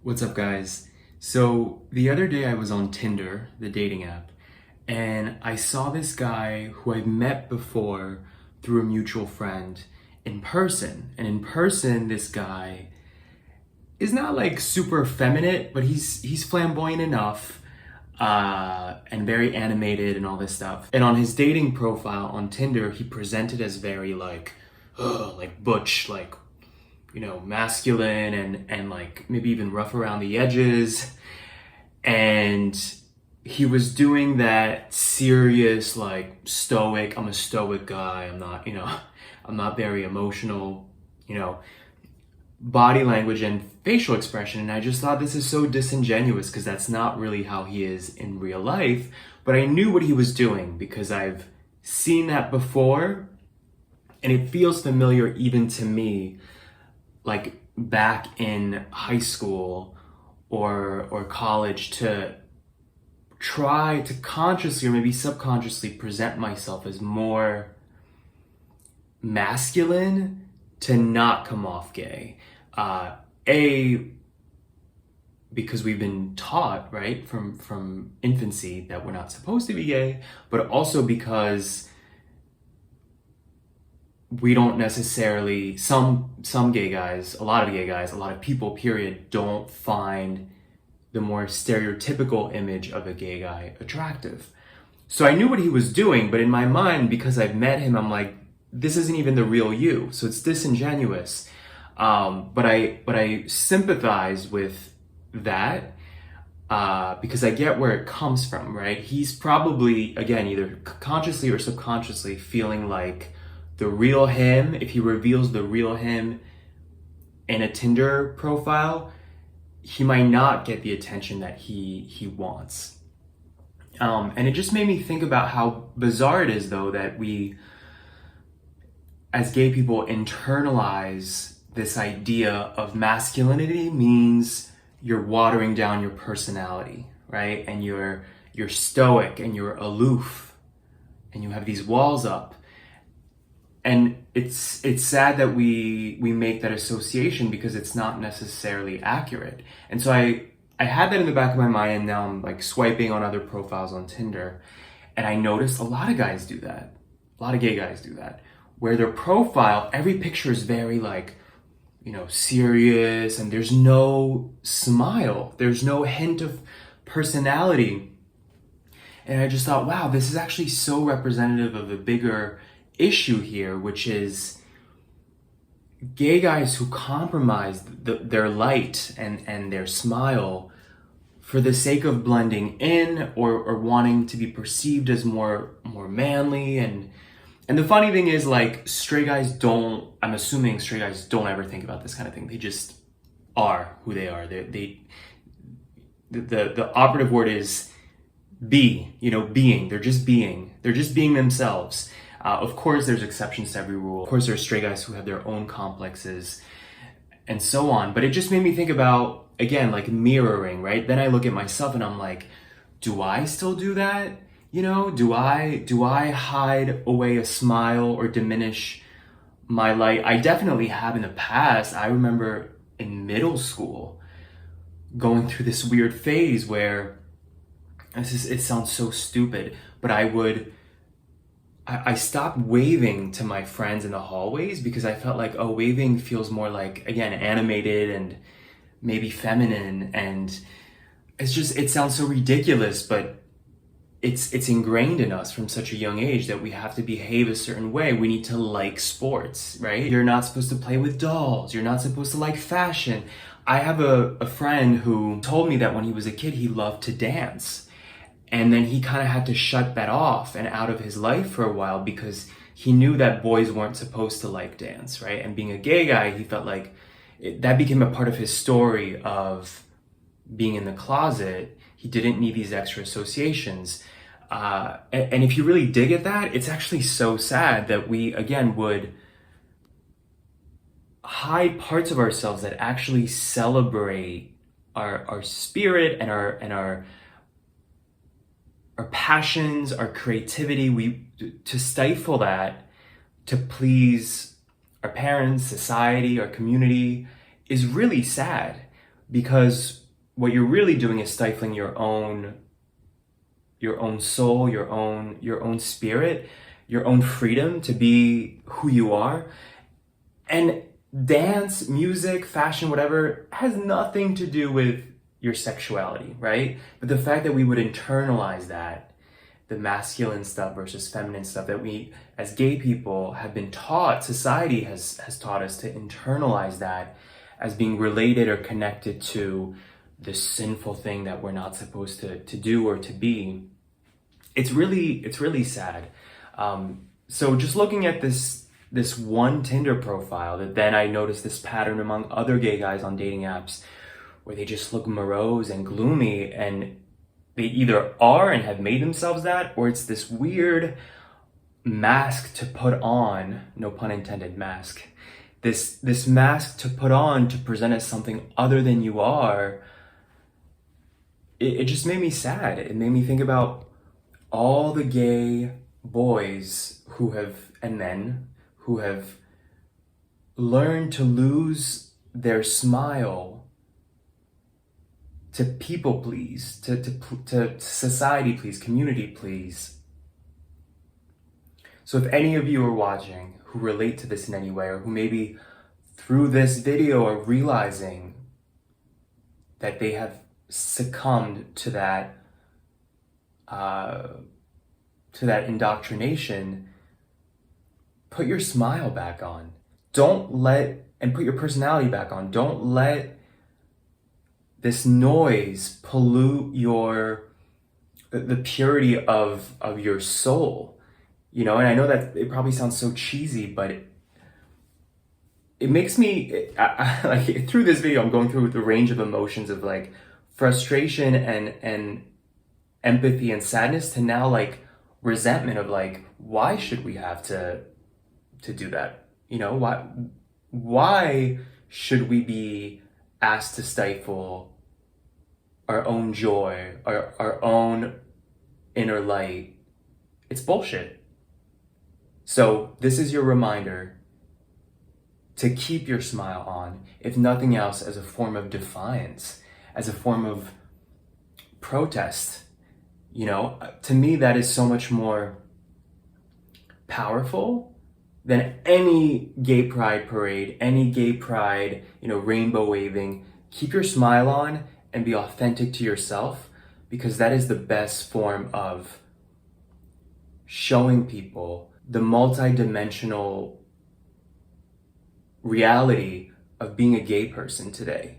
What's up, guys? So the other day I was on Tinder, the dating app, and I saw this guy who I've met before through a mutual friend in person. And in person, this guy is not like super effeminate, but he's flamboyant enough, and very animated and all this stuff. And on his dating profile on Tinder, he presented as very like butch, like masculine and like maybe even rough around the edges. And he was doing that serious, like stoic, I'm a stoic guy. I'm not, I'm not very emotional, body language and facial expression. And I just thought this is so disingenuous because that's not really how he is in real life. But I knew what he was doing because I've seen that before and it feels familiar even to me, like back in high school or college, to try to consciously or maybe subconsciously present myself as more masculine to not come off gay. A, because we've been taught, right, from infancy that we're not supposed to be gay, but also because we don't necessarily, some gay guys, a lot of gay guys, a lot of people, period, don't find the more stereotypical image of a gay guy attractive. So I knew what he was doing, but in my mind, because I've met him, I'm like, this isn't even the real you. So it's disingenuous. But I sympathize with that, because I get where it comes from, right? He's probably, again, either consciously or subconsciously feeling like the real him, if he reveals the real him in a Tinder profile, he might not get the attention that he wants. And it just made me think about how bizarre it is, though, that we, as gay people, internalize this idea of masculinity means you're watering down your personality, right? And you're stoic and you're aloof and you have these walls up. And it's sad that we make that association because it's not necessarily accurate. And so I had that in the back of my mind, and now I'm like swiping on other profiles on Tinder, and I noticed a lot of guys do that. A lot of gay guys do that, where their profile, every picture is very like, serious, and there's no smile. There's no hint of personality. And I just thought, wow, this is actually so representative of a bigger issue here, which is gay guys who compromise their light and their smile for the sake of blending in or wanting to be perceived as more manly. And the funny thing is, like, I'm assuming straight guys don't ever think about this kind of thing. They just are who they are. The operative word is being. They're just being themselves. Of course, there's exceptions to every rule. Of course, there's straight guys who have their own complexes and so on. But it just made me think about, again, like mirroring, right? Then I look at myself and I'm like, do I still do that? Do I hide away a smile or diminish my light? I definitely have in the past. I remember in middle school going through this weird phase where it sounds so stupid, but I stopped waving to my friends in the hallways because I felt like, oh, waving feels more like, again, animated and maybe feminine. And it sounds so ridiculous, but it's ingrained in us from such a young age that we have to behave a certain way. We need to like sports, right? You're not supposed to play with dolls. You're not supposed to like fashion. I have a friend who told me that when he was a kid, he loved to dance. And then he kind of had to shut that off and out of his life for a while because he knew that boys weren't supposed to like dance, right? And being a gay guy, he felt like that became a part of his story of being in the closet. He didn't need these extra associations. And if you really dig at that, it's actually so sad that we, again, would hide parts of ourselves that actually celebrate our spirit and our passions, our creativity, to stifle that, to please our parents, society, our community, is really sad. because what you're really doing is stifling your own soul, your own spirit, your own freedom to be who you are. And dance, music, fashion, whatever, has nothing to do with your sexuality, right? But the fact that we would internalize that, the masculine stuff versus feminine stuff, that we as gay people have been taught, society has taught us to internalize that as being related or connected to this sinful thing that we're not supposed to do or to be. It's really sad. So just looking at this one Tinder profile, that then I noticed this pattern among other gay guys on dating apps where they just look morose and gloomy, and they either are and have made themselves that, or it's this weird mask to put on, no pun intended, mask. This mask to put on to present as something other than you are. It just made me sad. It made me think about all the gay boys and men who have learned to lose their smile to people please, to society please, community please. So if any of you are watching who relate to this in any way, or who maybe through this video are realizing that they have succumbed to that indoctrination, put your smile back on. And put your personality back on. Don't let this noise pollute the purity of your soul. You know, and I know that it probably sounds so cheesy, but it makes me, like, through this video, I'm going through the range of emotions of like frustration and empathy and sadness to now like resentment of like, why should we have to do that? You know, why should we be asked to stifle our own joy, our own inner light? It's bullshit. So this is your reminder to keep your smile on, if nothing else, as a form of defiance, as a form of protest. You know, to me, that is so much more powerful than any gay pride parade, any gay pride, rainbow waving. Keep your smile on and be authentic to yourself, because that is the best form of showing people the multidimensional reality of being a gay person today.